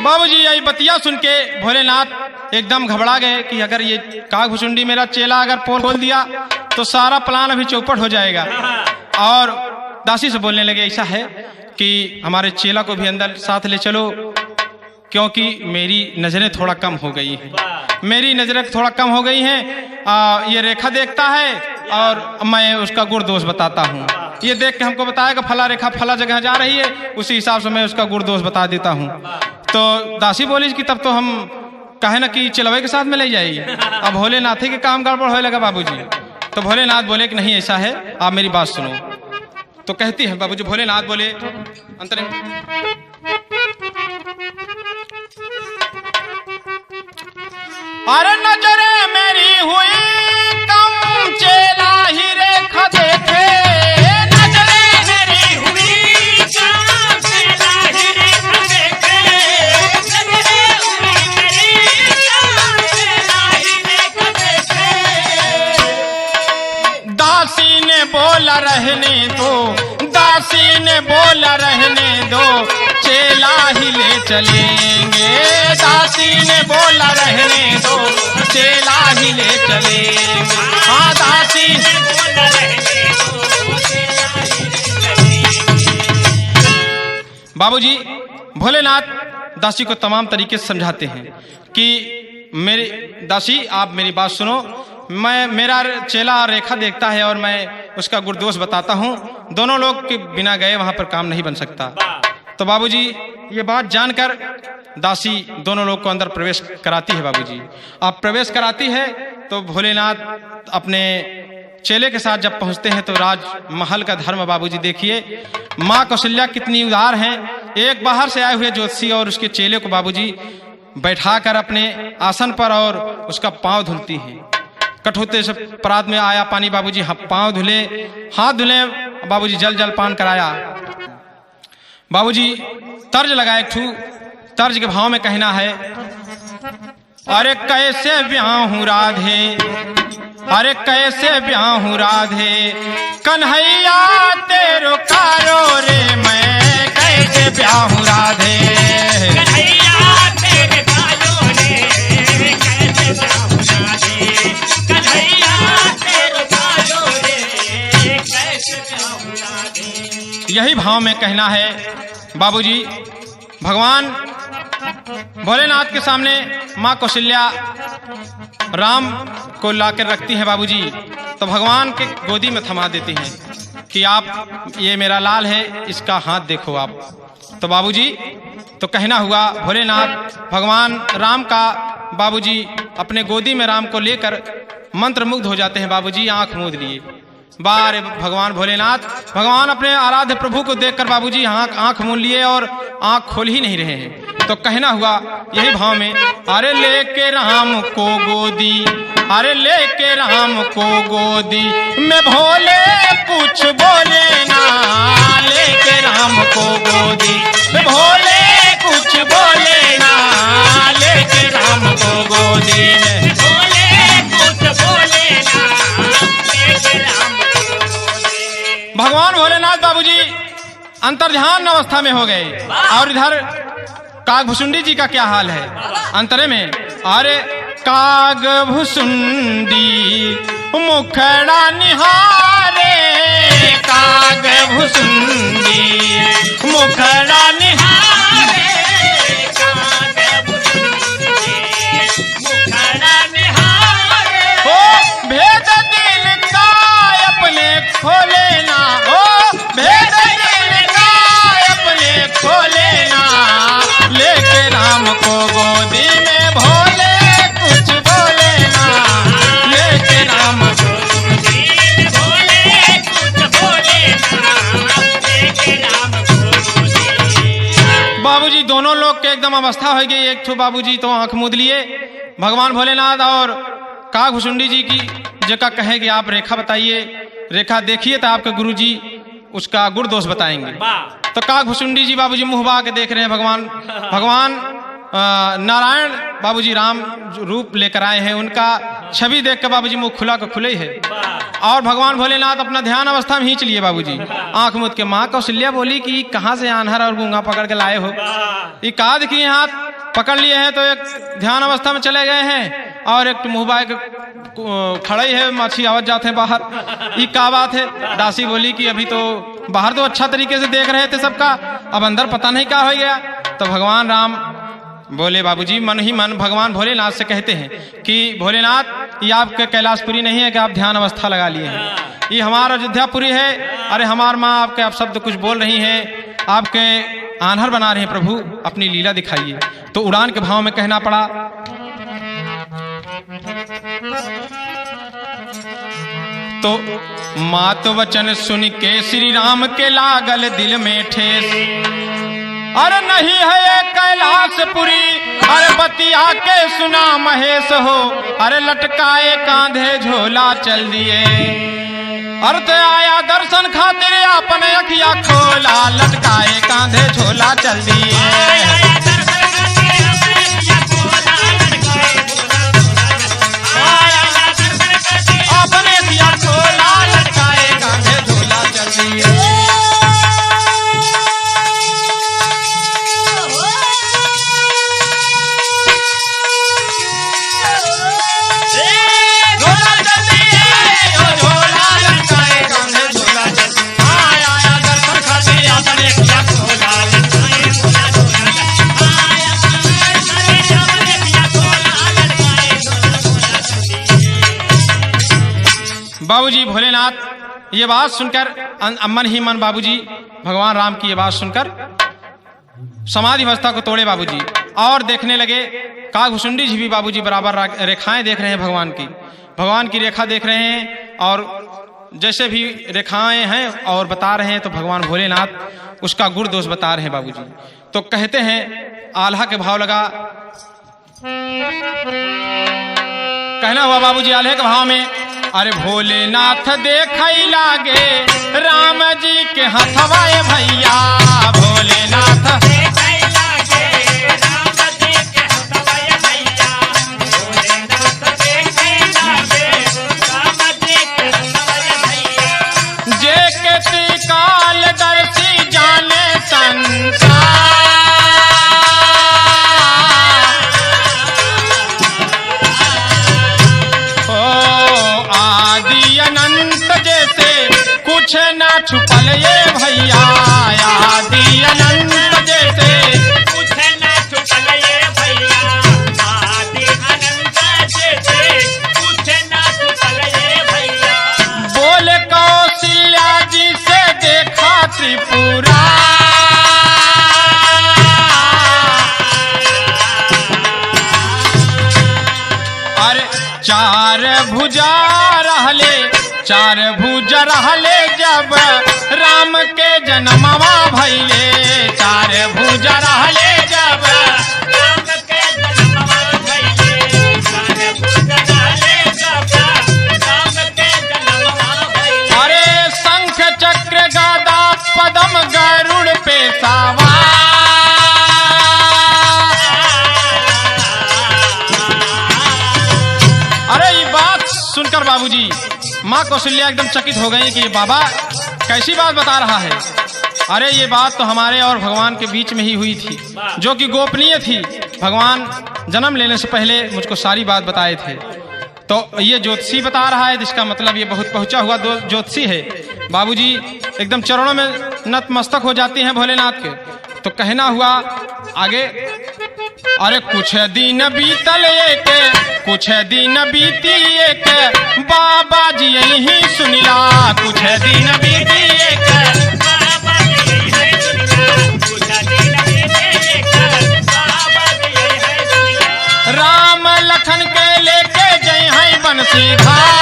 [SPEAKER 1] बाबूजी यही बतिया सुन के भोलेनाथ एकदम घबरा गए कि अगर ये काग भुसुंडी मेरा चेला अगर पोल खोल दिया तो सारा प्लान अभी चौपट हो जाएगा। और दासी से बोलने लगे, ऐसा है कि हमारे चेला को भी अंदर साथ ले चलो, क्योंकि मेरी नजरें थोड़ा कम हो गई हैं, मेरी नजरें थोड़ा कम हो गई हैं। ये रेखा देखता है और मैं उसका गुण दोष बताता हूँ। ये देख के हमको बताया कि फला रेखा फला जगह जा रही है, उसी हिसाब से मैं उसका गुण दोष बता देता हूँ। तो दासी बोली कि तब तो हम कहे ना कि चिलवे के साथ में ले जाइए, अब भोलेनाथ ही के काम गड़बड़ होने लगा बाबूजी। तो भोलेनाथ बोले कि नहीं ऐसा है, आप मेरी बात सुनो। तो कहती है बाबूजी, भोलेनाथ बोले अंतर अरे नजरे मेरी हुई कम चेला ही रेखा देखे,
[SPEAKER 2] नजरे मेरी हुई कम चेला ही रेखा देखे, नजरे हुई मेरी कम चेला ही रेखा देखे।
[SPEAKER 1] दासी ने बोला रहने दो, दासी ने बोला रहने दो, चेला ही ले चलेंगे। दासी ने बोला रहने दो, चेला ही ले चलेंगे। हाँ दासी
[SPEAKER 2] ने बोला रहने दो, चेला ही ले चलेंगे।
[SPEAKER 1] बाबूजी भोलेनाथ दासी को तमाम तरीके से समझाते हैं कि मेरी दासी आप मेरी बात सुनो, मैं मेरा चेला रेखा देखता है और मैं उसका गुरदोष बताता हूँ, दोनों लोग के बिना गए वहाँ पर काम नहीं बन सकता। तो बाबूजी ये बात जानकर दासी दोनों लोग को अंदर प्रवेश कराती है। बाबूजी आप प्रवेश कराती है तो भोलेनाथ अपने चेले के साथ जब पहुंचते हैं तो राजमहल का धर्म बाबूजी देखिए, माँ कौशल्या कितनी उदार हैं। एक बाहर से आए हुए ज्योतिषी और उसके चेले को बाबूजी बैठाकर अपने आसन पर और उसका पांव धुलती हैं। कठौते से परात में आया पानी, बाबूजी पांव धुले, हाथ धुले, बाबूजी जल जल पान कराया। बाबूजी तर्ज लगाए, तर्ज के भाव में कहना है, अरे कैसे ब्याहूं राधे, अरे कैसे ब्याहूं राधे, कन्हैया तेरो कारो रे, मैं कैसे ब्याहूं राधे,
[SPEAKER 2] कन्हैया तेरे कारो रे, कैसे ब्याहूं राधे, कन्हैया तेरे कारो रे, कैसे ब्याहूं राधे।
[SPEAKER 1] यही भाव में कहना है। बाबूजी भगवान भोलेनाथ के सामने माँ कौशल्या राम को लाकर रखती हैं बाबूजी, तो भगवान के गोदी में थमा देती हैं कि आप ये मेरा लाल है, इसका हाथ देखो आप। तो बाबूजी तो कहना हुआ, भोलेनाथ भगवान राम का बाबूजी अपने गोदी में राम को लेकर मंत्र मुग्ध हो जाते हैं। बाबूजी आंख मूंद लिए, बारे भगवान भोलेनाथ भगवान अपने आराध्य प्रभु को देखकर बाबूजी आंख मूंद लिए और आंख खोल ही नहीं रहे हैं। तो कहना हुआ यही भाव में, अरे लेके राम को गोदी, अरे लेके राम को गोदी में भोले कुछ बोले ना, लेके राम को गोदी में भोले कुछ बोले ना, लेके राम को गोदी में
[SPEAKER 2] भोले कुछ बोले ना, लेके राम को बोले।
[SPEAKER 1] भगवान भोलेनाथ बाबूजी अंतर्ध्यान अवस्था में हो गए। और इधर कागभुसुंडी जी का क्या हाल है अंतरे में, अरे कागभुसुंडी मुखड़ा निहारे, कागभुसुंडी मुखड़ा निहारे,
[SPEAKER 2] कागभुसुंडी मुखड़ा निहारे।
[SPEAKER 1] ओ भेद दिल का अपने खोले ना, ओ भेद दिल का अपने खोले ना, लेके राम को गोदी में भोले कुछ बोले ना, लेके राम को
[SPEAKER 2] भोले कुछ बोले ना, लेके राम को बोले।
[SPEAKER 1] बाबूजी दोनों लोग के एकदम अवस्था हो गई। एक ठो बाबूजी तो आंख मूंद लिए, भगवान भोलेनाथ और कागभुसुंडी जी की जगह कहे कि आप रेखा बताइए, रेखा देखिए तो आपके गुरुजी उसका गुण दोष बताएंगे। तो कागभुसुंडी जी बाबूजी मुंह बहा के देख रहे हैं। भगवान नारायण बाबूजी राम रूप लेकर आए हैं, उनका छवि देख कर बाबूजी मुंह खुला को खुले ही है। और भगवान भोलेनाथ अपना ध्यान अवस्था में ही चलिए बाबूजी आंख मूंद के। माँ कौशल्या बोली कि कहाँ से आन्हर और गूंगा पकड़ के लाए हो, ये कहा देखिए हाथ पकड़ लिए हैं तो एक ध्यान अवस्था में चले गए हैं और एक मुंह बाय खड़ा ही है, माछी आवाज जाते हैं बाहर, ये क्या बात है। दासी बोली कि अभी तो बाहर तो अच्छा तरीके से देख रहे थे सबका, अब अंदर पता नहीं क्या हो गया। तो भगवान राम बोले बाबूजी मन ही मन भगवान भोलेनाथ से कहते हैं कि भोलेनाथ ये आपके कैलाशपुरी नहीं है कि आप ध्यान अवस्था लगा लिए हैं, ये हमारा अयोध्यापुरी है। अरे हमार माँ आपके आप शब्द कुछ बोल रही हैं, आपके आन्हर बना रहे हैं, प्रभु अपनी लीला दिखाइए। तो उड़ान के भाव में कहना पड़ा, तो मात वचन सुन के श्री राम के लागल दिल में ठेस। अरे नहीं है ये कैलाशपुरी, अरे बतिया के सुना महेश हो, अरे लटकाए कांधे झोला चल दिए। अर्थ आया दर्शन खातिर अपने अखिया खोला, लटकाए कांधे झोला चल दिए। अपने अखिया खोला, लटकाए कांधे झोला चल दिए। बाबूजी भोलेनाथ ये बात सुनकर मन ही मन बाबूजी भगवान राम की ये बात सुनकर समाधि अवस्था को तोड़े बाबूजी और देखने लगे। काघुसुंडी जी भी बाबूजी बराबर रेखाएं देख रहे हैं, भगवान की रेखा देख रहे हैं, और जैसे भी रेखाएं हैं और बता रहे हैं, तो भगवान भोलेनाथ उसका गुण दोष बता रहे हैं बाबूजी। तो कहते हैं, आल्हा के भाव लगा, कहना हुआ बाबूजी आल्हे के भाव में, अरे भोलेनाथ देखई लागे राम जी के हथवाए भैया। भोलेनाथ देखई लागे राम जी के हथवाए भैया। भोलेनाथ देखई लागे राम जी के हथवाए भैया। जे के त्रिकाल दर्शी जाने संसार, कुछ ना छुपल ये भैया। आदि अनंत जैसे कुछ ना छुपल ये भैया। आदि अनंत जैसे कुछ ना छुपल ये भैया। बोल कौशल्या जी से देखा त्रिपुरा। अरे चार भुजा रहले जब राम के जन्मवा भइले। चार भुजा रहले जब राम के जन्मवा भइले। चार भुजा रहले जब राम के जन्मवा भइले। अरे शंख चक्र गदा पद्म गरुड़ पे सवार। अरे ये बात सुनकर बाबूजी माँ कौशल्या एकदम चकित हो गई कि ये बाबा कैसी बात बता रहा है। अरे ये बात तो हमारे और भगवान के बीच में ही हुई थी, जो कि गोपनीय थी। भगवान जन्म लेने से पहले मुझको सारी बात बताए थे। तो ये ज्योतिषी बता रहा है, जिसका मतलब ये बहुत पहुंचा हुआ ज्योतिषी है। बाबूजी एकदम चरणों में नतमस्तक हो जाती हैं भोलेनाथ के। तो कहना हुआ आगे, अरे कुछ दिन बीतल एक, कुछ दिन बीती एक, बाबा जी यही सुनिला। कुछ दिन बीती एक, बाबा जी यही सुनिला। कुछ दिन बीती एक, बाबा जी यही सुनिला। राम लखन के लेके जय है बंसीधार।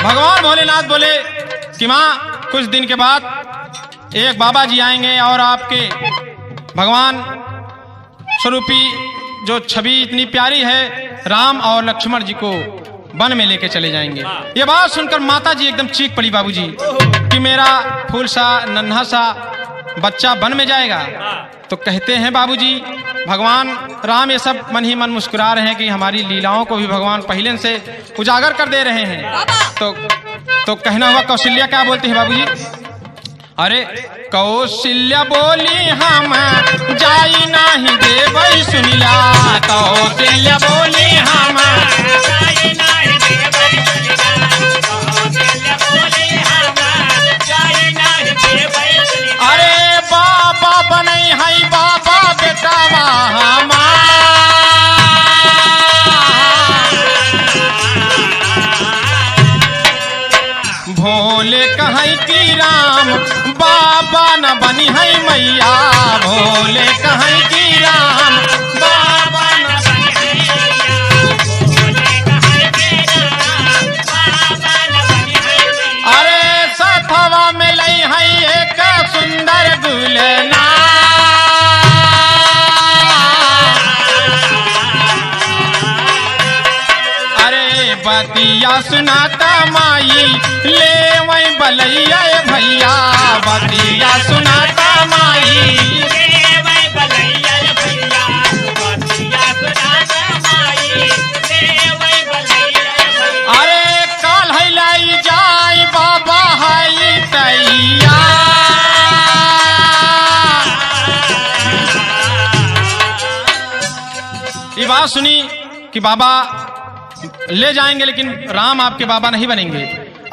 [SPEAKER 1] भगवान भोलेनाथ बोले कि माँ कुछ दिन के बाद एक बाबा जी आएंगे और आपके भगवान स्वरूपी जो छवि इतनी प्यारी है, राम और लक्ष्मण जी को वन में लेके चले जाएंगे। ये बात सुनकर माता जी एकदम चीख पड़ी बाबूजी कि मेरा फूल सा नन्हा सा बच्चा वन में जाएगा। तो कहते हैं बाबूजी भगवान राम ये सब मन ही मन मुस्कुरा रहे हैं कि हमारी लीलाओं को भी भगवान पहले से उजागर कर दे रहे हैं। तो कहना हुआ कौशल्या क्या बोलती है बाबूजी, अरे कौशल्या बोली हम जाई नाही देवई सुनिला। कौशल्या बोली हम जाई नाही देवई सुनिला। कौशल्या बोली हम जाई नाही देवई सुनिला। अरे बाबा बनई है बाबा बेटा भोले कहीं की राम बाबा न बनी है मैया, भोले कहीं की राम बाबा न
[SPEAKER 2] बनी है मैया, भोले कहीं के राम बाबा न बनी है मैया।
[SPEAKER 1] अरे सथवा में लई है एक सुंदर दुल्हना, अरे बतिया सुनाता माई ले वही बलैया भैया, बतिया सुनाता माई
[SPEAKER 2] ले वही बलैया भैया, बतिया सुनाता माई ले वही बलैया भैया।
[SPEAKER 1] अरे काल है लाई जाई बाबा है तैया, ये बात सुनी कि बाबा ले जाएंगे लेकिन राम आपके बाबा नहीं बनेंगे,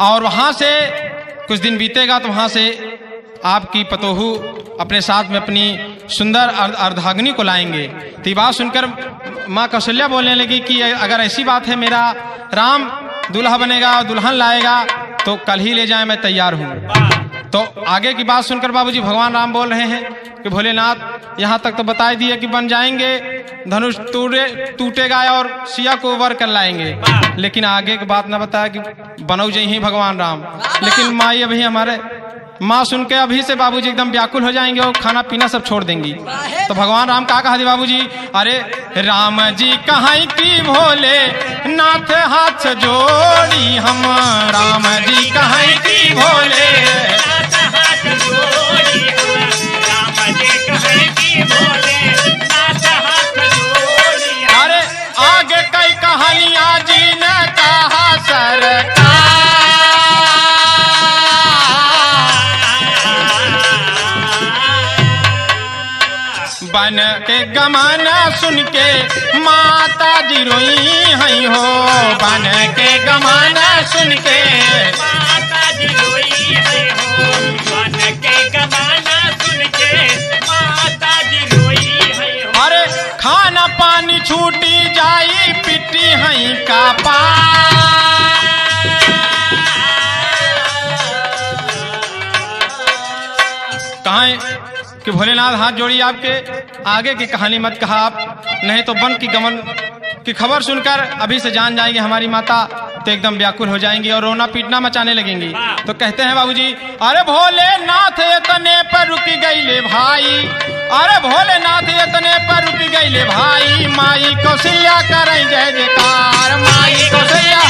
[SPEAKER 1] और वहां से कुछ दिन बीतेगा तो वहां से आपकी पतोहू अपने साथ में अपनी सुंदर अर्धांगिनी को लाएंगे। तो ये बात सुनकर माँ कौशल्या बोलने लगी कि अगर ऐसी बात है मेरा राम दूल्हा बनेगा और दुल्हन लाएगा तो कल ही ले जाए, मैं तैयार हूँ। तो आगे की बात सुनकर बाबूजी भगवान राम बोल रहे हैं कि भोलेनाथ यहाँ तक तो बता दिए कि बन जाएंगे, धनुष टूटेगा और सिया को वर कर लाएंगे, लेकिन आगे की बात न बताया कि बनौ जई ही भगवान राम। लेकिन माई अभी हमारे माँ सुन के अभी से बाबूजी एकदम व्याकुल हो जाएंगे और खाना पीना सब छोड़ देंगी। तो भगवान राम का कहा बाबूजी, अरे राम जी कहाँ की भोले नाथ हाथ जोड़ी हम, राम जी कहाँ की भोले
[SPEAKER 2] नाथ हाथ जोड़ी हम, राम जी कहीं की भोले नाथ हाथ जोड़ी हम।
[SPEAKER 1] अरे आगे कई कहानियां जी ने कहा सरकार, बन के गमाना सुन के माता जी रोई हई हो, बन के गमाना सुन के
[SPEAKER 2] माता जी रोई है हो, बन के गमाना सुन के माता जी रोई है हो।
[SPEAKER 1] अरे खाना पानी छूटी जाई पिटी हई का पा, कहाँ कि भोलेनाथ हाथ जोड़ी आपके, आगे की कहानी मत कहा आप, नहीं तो वन की गमन की खबर सुनकर अभी से जान जाएंगे हमारी माता, तो एकदम व्याकुल हो जाएंगी और रोना पीटना मचाने लगेंगी। तो कहते हैं बाबूजी, अरे भोलेनाथ इतने पर रुक गई ले भाई, अरे भोलेनाथ इतने पर रुक गई ले भाई, माई कौशल्या करें जय जयकार, माई कौशल्या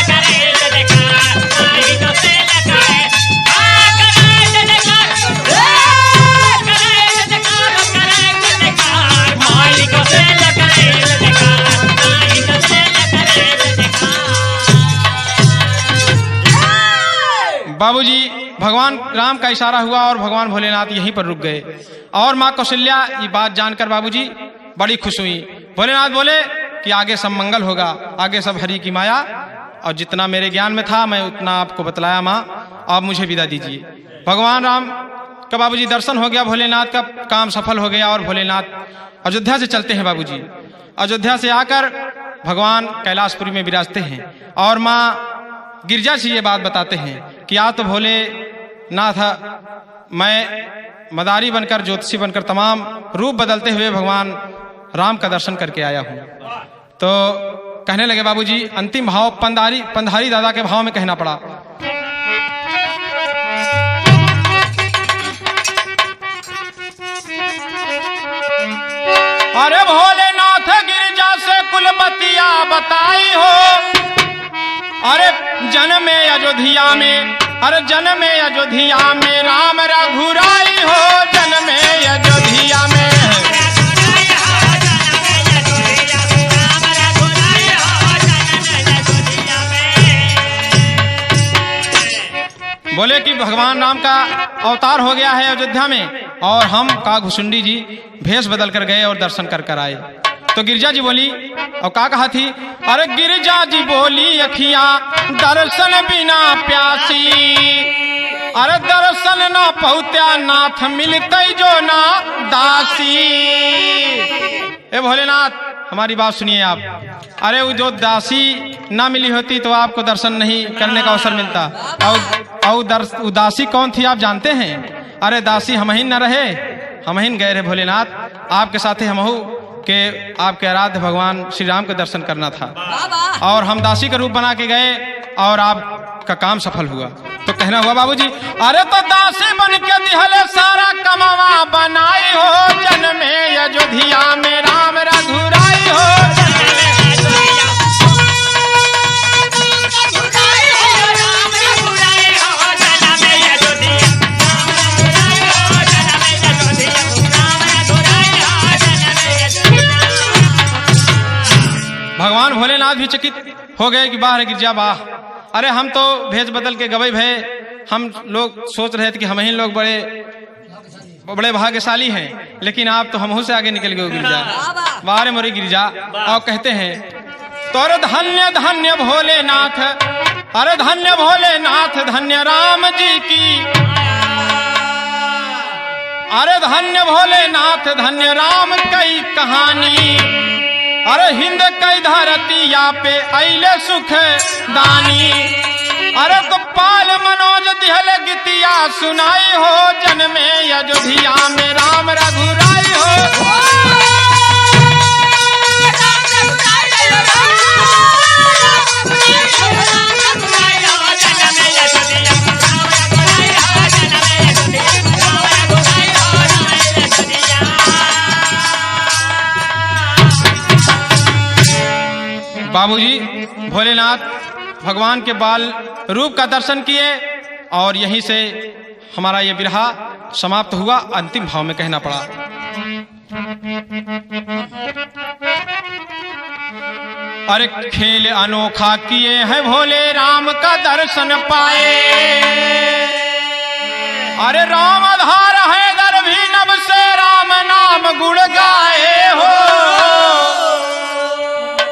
[SPEAKER 1] बाबूजी भगवान राम का इशारा हुआ और भगवान भोलेनाथ यहीं पर रुक गए, और माँ कौशल्या ये बात जानकर बाबूजी बड़ी खुश हुई। भोलेनाथ बोले कि आगे सब मंगल होगा, आगे सब हरि की माया, और जितना मेरे ज्ञान में था मैं उतना आपको बतलाया माँ, आप मुझे विदा दीजिए। भगवान राम का बाबूजी दर्शन हो गया, भोलेनाथ का काम सफल हो गया और भोलेनाथ अयोध्या से चलते हैं। बाबूजी अयोध्या से आकर भगवान कैलाशपुरी में विराजते हैं और माँ गिरजा जी ये बात बताते हैं कि आ तो भोलेनाथ मैं मदारी बनकर ज्योतिषी बनकर तमाम रूप बदलते हुए भगवान राम का दर्शन करके आया हूँ। तो कहने लगे बाबूजी, अंतिम भाव पंधारी दादा के भाव में कहना पड़ा। अरे भोलेनाथ गिरजा से कुलबतिया बताई हो, अरे जन्मे अयोध्या में, अरे जन्मे अयोध्या में राम रघुराई हो, जन्मे अयोध्या में। बोले कि भगवान राम का अवतार हो गया है अयोध्या में, और हम का घुसुंडी जी भेष बदल कर गए और दर्शन कर कर आए। तो गिरजा जी बोली और का कहा थी, अरे गिरजा जी बोली अखियां दर्शन बिना प्यासी, अरे दर्शन ना पहुत्या नाथ मिलते जो ना दासी। ए भोलेनाथ हमारी बात सुनिए आप, अरे वो जो दासी ना मिली होती तो आपको दर्शन नहीं करने का अवसर मिलता, और और उदासी कौन थी आप जानते हैं? अरे दासी हमहिन न रहे, हमहिन गए रहे भोलेनाथ, आपके साथ हमहू के आपके आराध्य भगवान श्री राम के दर्शन करना था और हम दासी का रूप बना के गए और आपका काम सफल हुआ। तो कहना हुआ बाबूजी, अरे तो दासी बन के दिहले सारा कमावा बनाई हो, जन्म में अयोध्या में राम रघुराई हो। भगवान भोलेनाथ भी चकित हो गए कि बाहर गिरजा बाह, अरे हम तो भेज बदल के गवई भय, हम लोग सोच रहे थे कि हम ही लोग बड़े भाग्यशाली हैं, लेकिन आप तो हमहू से आगे निकल गए गिरजा, बाहर मोरी गिरजा। और कहते हैं तो अरे धन्य धन्य भोलेनाथ, अरे धन्य भोलेनाथ धन्य राम जी की, अरे धन्य भोलेनाथ धन्य राम कई कहानी, अरे हिंद कई धरतिया पे अइले सुख दानी, अरे गोपाल मनोज दिहल गीतिया सुनाई हो, जन्मे अयोध्या में राम रघुराई हो। बाबूजी भोलेनाथ भगवान के बाल रूप का दर्शन किए और यहीं से हमारा ये बिरहा समाप्त हुआ। अंतिम भाव में कहना पड़ा, अरे खेल अनोखा किए हैं भोले राम का दर्शन पाए, अरे राम आधार है दर भी नभ से राम नाम गुण गाए हो,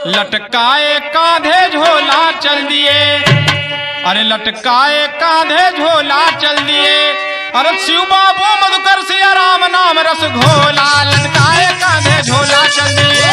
[SPEAKER 1] लटकाए कांधे झोला चल दिए, अरे लटकाए कांधे झोला चल दिए, अरे शिव बाबू मधुकर सिया राम नाम रस घोला, लटकाए कांधे झोला चल दिए।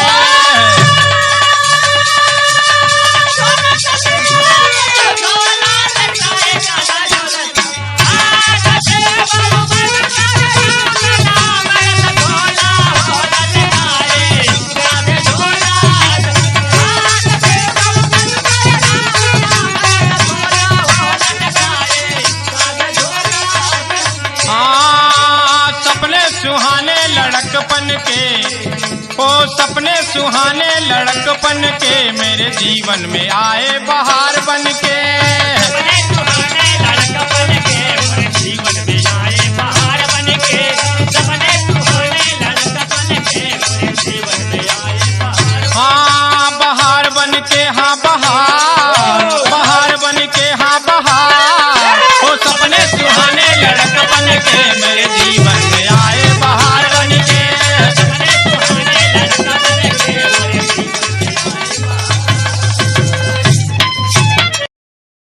[SPEAKER 1] लड़कपन के ओ सपने सुहाने लड़कपन के, मेरे जीवन में आए बहार बन के।